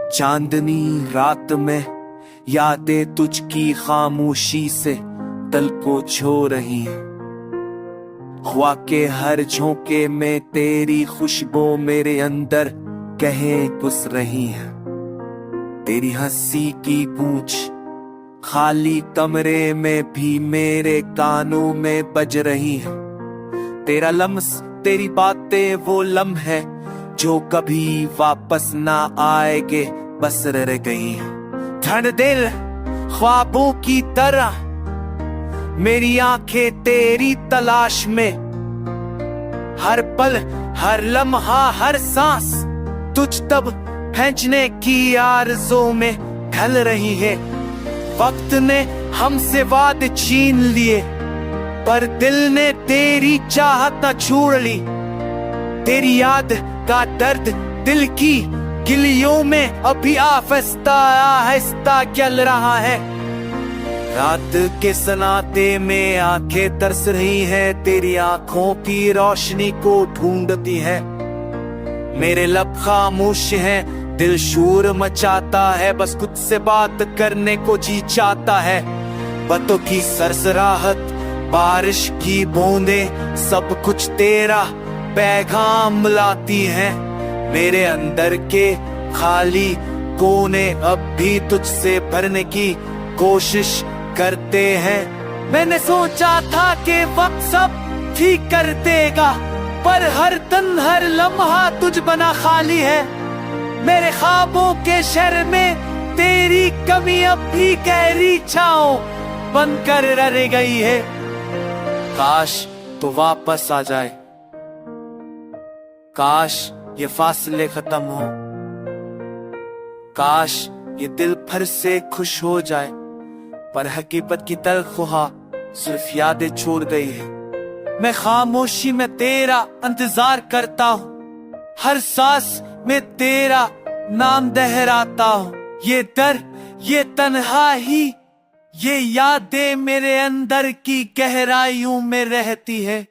चांदनी रात में यादें तुझकी खामोशी से दिल को छू रही हैं। हवा के हर झोंके में तेरी खुशबू मेरे अंदर कहे घुस रही है। तेरी हंसी की गूंज खाली कमरे में भी मेरे कानों में बज रही है। तेरा लम्स तेरी बातें वो लम्हे जो कभी वापस ना आएंगे बस रह गई है। ठंड दिल ख्वाबों की तरह मेरी आंखें तेरी तलाश में, हर पल हर लम्हा हर सांस तुझ तब पहुंचने की आरज़ू में ढल रही है। वक्त ने हमसे वादे छीन लिए पर दिल ने तेरी चाहत न छोड़ ली। तेरी याद का दर्द दिल की गिलियों में अभी आहिस्ता आहिस्ता जल रहा है। रात के सन्नाटे में आंखें तरस रही है, तेरी आंखों की रोशनी को ढूंढती है। मेरे लब खामोश हैं, दिल शोर मचाता है, बस खुद से बात करने को जी चाहता है। बातों की सरसराहट बारिश की बूंदें सब कुछ तेरा पैगाम लाती हैं। मेरे अंदर के खाली कोने अब भी तुझसे भरने की कोशिश करते हैं। मैंने सोचा था कि वक्त सब ठीक कर देगा, पर हर तन हर लम्हा तुझ बना खाली है। मेरे ख्वाबों के शहर में तेरी कमी अब भी गहरी छांव बनकर रह गई है। काश तो वापस आ जाए, काश ये फासले खत्म हो, काश ये दिल फिर से खुश हो जाए। पर हकीकत की तलख्वाह सिर्फ यादें छोड़ गई है। मैं खामोशी में तेरा इंतजार करता हूँ, हर सांस में तेरा नाम दोहराता हूँ। ये दर्द ये तन्हाई ये यादें मेरे अंदर की गहराइयों में रहती है।